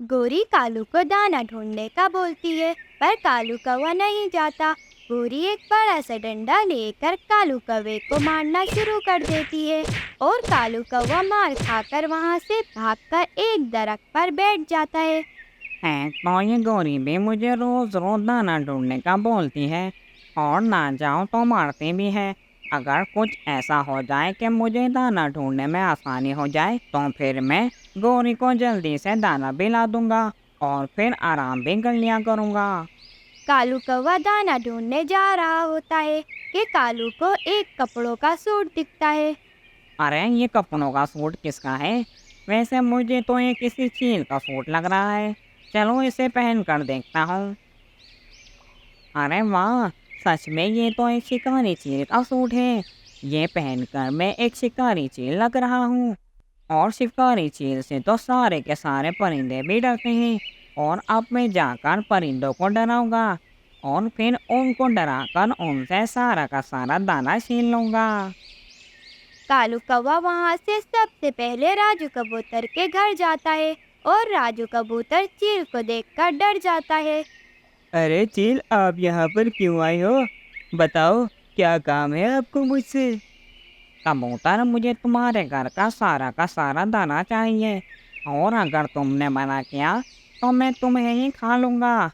गोरी कालू को दाना ढूंढने का बोलती है, पर कालू कौवा नहीं जाता। गोरी एक बड़ा सा डंडा लेकर कालू कौवे को मारना शुरू कर देती है और कालू कौवा मार खाकर वहां से भागकर एक दरख्त पर बैठ जाता है। है तो ये गौरी भी मुझे रोज रोज दाना ढूंढने का बोलती है और ना जाऊं तो मारती भी है। अगर कुछ ऐसा हो जाए कि मुझे दाना ढूंढने में आसानी हो जाए तो फिर मैं गौरी को जल्दी से दाना भी ला दूंगा और फिर आराम भी कर लिया करूंगा। कालू कौवा दाना ढूंढने जा रहा होता है कि कालू को एक कपड़ों का सूट दिखता है। अरे ये कपड़ों का सूट किसका है? वैसे मुझे तो ये किसी चील का सूट लग रहा है। चलो इसे पहन कर देखता हूँ। अरे वाह, सच में ये तो एक शिकारी चील का सूट है। ये पहनकर मैं एक शिकारी चील लग रहा हूँ और शिकारी चील से तो सारे के सारे परिंदे भी डरते हैं। और अब मैं जाकर परिंदों को डराऊंगा और फिर उनको डराकर उनसे सारा का सारा दाना छीन लूंगा। कालू कौवा वहां से सबसे पहले राजू कबूतर के घर जाता है और राजू कबूतर चील को देखकर डर जाता है। अरे चील, आप यहाँ पर क्यों आए हो? बताओ, क्या काम है आपको मुझसे? कबूतर, मुझे तुम्हारे घर का सारा दाना चाहिए और अगर तुमने मना किया तो मैं तुम्हें ही खा लूंगा।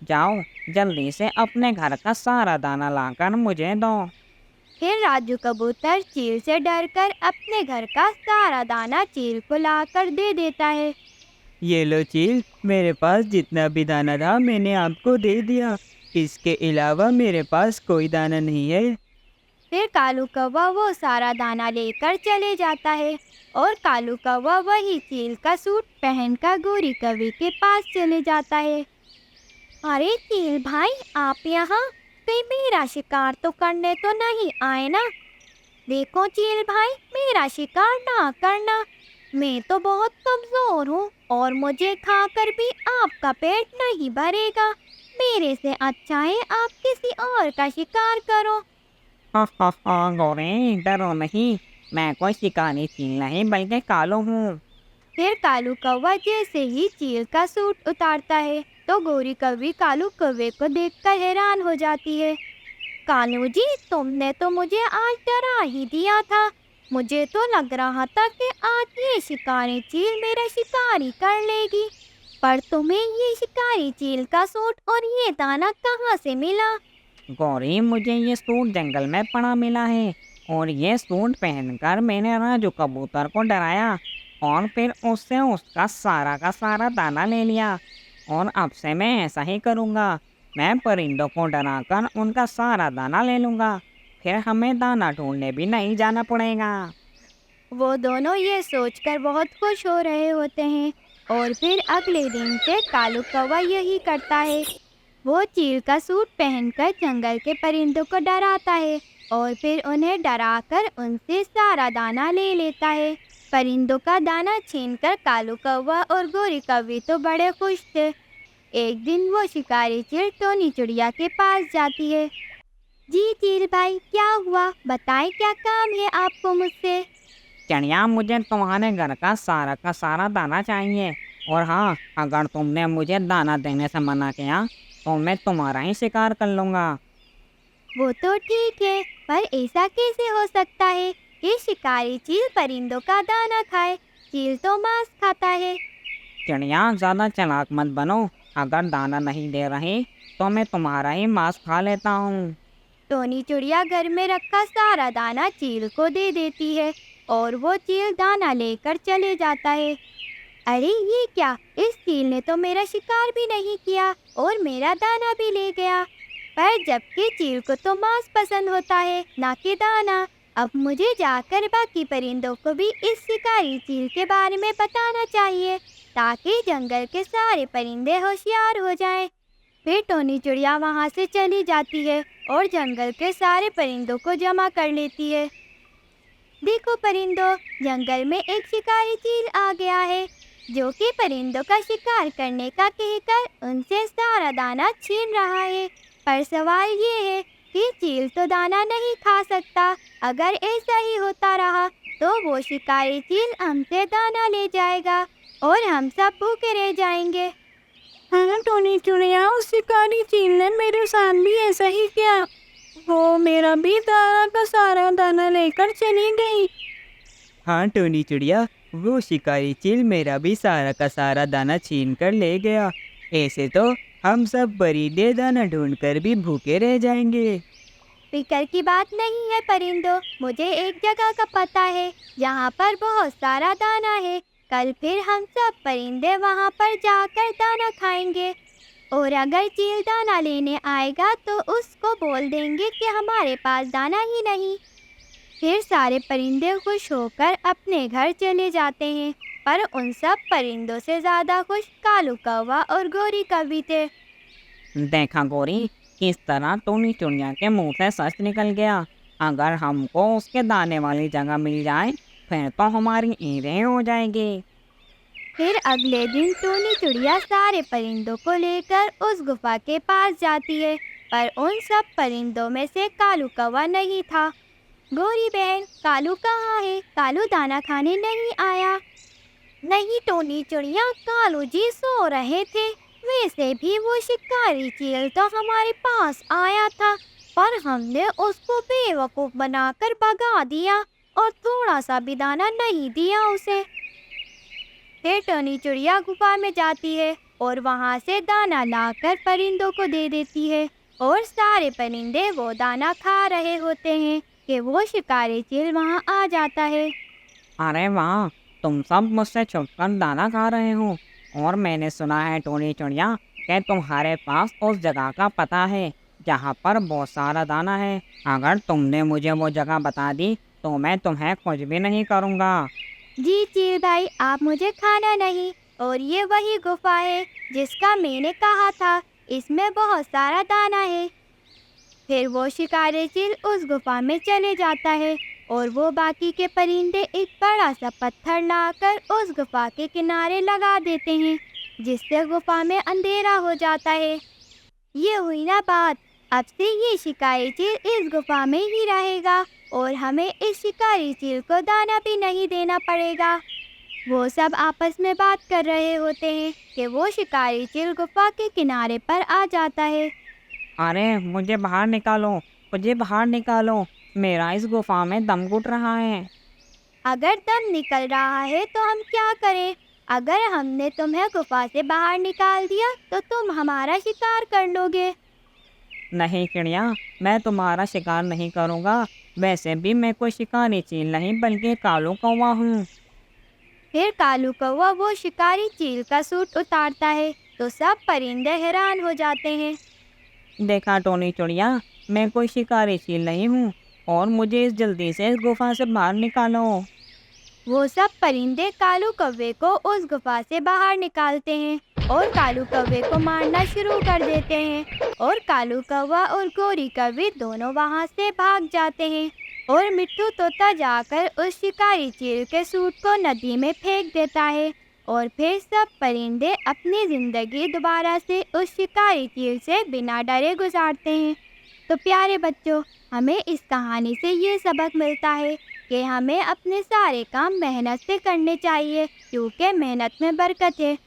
जाओ, जल्दी से अपने घर का सारा दाना लाकर मुझे दो। फिर राजू कबूतर चील से डरकर अपने घर का सारा दाना चील को लाकर दे देता है। ये लो चील, मेरे पास जितना भी दाना था मैंने आपको दे दिया। इसके अलावा मेरे पास कोई दाना नहीं है। फिर कालू कौवा वो सारा दाना लेकर चले जाता है और कालू कौवा वही चील का सूट पहनकर गोरी कौवे के पास चले जाता है। अरे चील भाई, आप यहाँ कहीं मेरा शिकार तो करने तो नहीं आए ना? देखो चील भाई, मेरा शिकार ना करना। मैं तो बहुत कमजोर हूँ और मुझे खाकर भी आपका पेट नहीं भरेगा। मेरे से अच्छा है आप किसी और का शिकार करो। हा गौरी, डरो नहीं, मैं कोई शिकारी चील नहीं बल्कि कालू हूँ। फिर कालू कौवा जैसे ही चील का सूट उतारता है तो गोरी कौवी कालू कौवे को देखकर हैरान हो जाती है। कालू जी, तुमने तो मुझे आज डरा ही दिया था। मुझे तो लग रहा था कि आज ये शिकारी चील मेरा शिकारी कर लेगी, पर तुम्हें ये शिकारी चील का सूट और ये दाना कहाँ से मिला? गौरी, मुझे ये सूट जंगल में पड़ा मिला है और ये सूट पहनकर मैंने राजू कबूतर को डराया और फिर उससे उसका सारा का सारा दाना ले लिया। और अब से मैं ऐसा ही करूँगा। मैं परिंदों को डराकर उनका सारा दाना ले लूँगा, फिर हमें दाना ढूंढने भी नहीं जाना पड़ेगा। वो दोनों ये सोचकर बहुत खुश हो रहे होते हैं और फिर अगले दिन से कालू कौवा यही करता है। वो चील का सूट पहनकर जंगल के परिंदों को डराता है और फिर उन्हें डराकर उनसे सारा दाना ले लेता है। परिंदों का दाना छीनकर कालू कौवा और गोरी कौवी तो बड़े खुश थे। एक दिन वो शिकारी चील टोनी चिड़िया के पास जाती है। जी चील भाई, क्या हुआ? बताएं, क्या काम है आपको मुझसे? चिड़िया, मुझे तुम्हारे घर का सारा दाना चाहिए और हाँ, अगर तुमने मुझे दाना देने से मना किया तो मैं तुम्हारा ही शिकार कर लूँगा। वो तो ठीक है, पर ऐसा कैसे हो सकता है कि शिकारी चील परिंदों का दाना खाए? चील तो मांस खाता है। चिड़िया, ज़्यादा चालाक मत बनो। अगर दाना नहीं दे रही तो मैं तुम्हारा ही मांस खा लेता हूँ। टोनी चिड़िया घर में रखा सारा दाना चील को दे देती है और वो चील दाना लेकर चले जाता है। अरे ये क्या, इस चील ने तो मेरा शिकार भी नहीं किया और मेरा दाना भी ले गया। पर जबकि चील को तो मांस पसंद होता है, ना कि दाना। अब मुझे जाकर बाकी परिंदों को भी इस शिकारी चील के बारे में बताना चाहिए ताकि जंगल के सारे परिंदे होशियार हो जाएं। फिर टोनी चिड़िया वहाँ से चली जाती है और जंगल के सारे परिंदों को जमा कर लेती है। देखो परिंदों, जंगल में एक शिकारी चील आ गया है जो कि परिंदों का शिकार करने का कहकर उनसे सारा दाना छीन रहा है। पर सवाल ये है कि चील तो दाना नहीं खा सकता। अगर ऐसा ही होता रहा तो वो शिकारी चील हमसे दाना ले जाएगा और हम सब भूखे रह जाएंगे। हाँ टोनी चिड़िया, उस शिकारी चील ने मेरे साथ भी ऐसा ही किया। वो मेरा भी दाना का सारा दाना लेकर चली गई। हाँ टोनी चिड़िया, वो शिकारी चील मेरा भी सारा का सारा दाना छीन कर ले गया। ऐसे तो हम सब परिंदे दाना ढूंढकर भी भूखे रह जाएंगे। फिक्र की बात नहीं है परिंदों, मुझे एक जगह का पता है जहाँ पर बहुत सारा दाना है। कल फिर हम सब परिंदे वहाँ पर जाकर दाना खाएंगे, और अगर चील दाना लेने आएगा तो उसको बोल देंगे कि हमारे पास दाना ही नहीं। फिर सारे परिंदे खुश होकर अपने घर चले जाते हैं, पर उन सब परिंदों से ज़्यादा खुश कालू कौवा और गोरी कौवी थे। देखा गोरी, किस तरह टोनी चिड़िया के मुंह से सच निकल गया। अगर हमको उसके दाने वाली जगह मिल जाए फिर तो हमारी ईदें हो जाएगी। फिर अगले दिन टोनी चिड़िया सारे परिंदों को लेकर उस गुफा के पास जाती है, पर उन सब परिंदों में से कालू कौवा नहीं था। गोरी बहन, कालू कहाँ है? कालू दाना खाने नहीं आया। नहीं टोनी चिड़िया, कालू जी सो रहे थे। वैसे भी वो शिकारी चील तो हमारे पास आया था, पर हमने उसको बेवकूफ़ बनाकर भगा दिया और थोड़ा सा भी दाना नहीं दिया उसे। फिर टोनी चिड़िया गुफा में जाती है और वहाँ से दाना लाकर परिंदों को दे देती है, और सारे परिंदे वो दाना खा रहे होते हैं कि वो शिकारी चील वहाँ आ जाता है। अरे वाह, तुम सब मुझसे छुपकर दाना खा रहे हो। और मैंने सुना है टोनी चिड़िया कि तुम्हारे पास उस जगह का पता है जहाँ पर बहुत सारा दाना है। अगर तुमने मुझे वो जगह बता दी तो मैं तुम्हें कुछ भी नहीं करूँगा। जी चील भाई, आप मुझे खाना नहीं, और ये वही गुफा है जिसका मैंने कहा था, इसमें बहुत सारा दाना है। फिर वो शिकारी चील उस गुफा में चले जाता है, और वो बाकी के परिंदे एक बड़ा सा पत्थर लाकर उस गुफा के किनारे लगा देते हैं, जिससे गुफा में अंधेरा हो जाता है। ये हुई ना बात, अब से ये शिकारी चील इस गुफा में ही रहेगा और हमें इस शिकारी चील को दाना भी नहीं देना पड़ेगा। वो सब आपस में बात कर रहे होते हैं कि वो शिकारी चील गुफा के किनारे पर आ जाता है। अरे मुझे बाहर निकालो, मुझे बाहर निकालो, मेरा इस गुफा में दम घुट रहा है। अगर दम निकल रहा है तो हम क्या करें? अगर हमने तुम्हें गुफा से बाहर निकाल दिया तो तुम हमारा शिकार कर लोगे। नहीं चिड़िया, मैं तुम्हारा शिकार नहीं करूँगा। वैसे भी मैं कोई शिकारी चील नहीं बल्कि कालू कौवा हूँ। फिर कालू कौवा वो शिकारी चील का सूट उतारता है तो सब परिंदे हैरान हो जाते हैं। देखा टोनी चिड़िया, मैं कोई शिकारी चील नहीं हूँ और मुझे इस जल्दी से इस गुफा से बाहर निकालो। वो सब परिंदे कालू कौवे को उस गुफा से बाहर निकालते हैं और कालू कौवे को मारना शुरू कर देते हैं, और कालू कौवा और गोरी कौवी दोनों वहाँ से भाग जाते हैं, और मिट्ठू तोता जाकर उस शिकारी चील के सूट को नदी में फेंक देता है, और फिर सब परिंदे अपनी ज़िंदगी दोबारा से उस शिकारी चील से बिना डरे गुजारते हैं। तो प्यारे बच्चों, हमें इस कहानी से ये सबक मिलता है कि हमें अपने सारे काम मेहनत से करने चाहिए, क्योंकि मेहनत में बरकत है।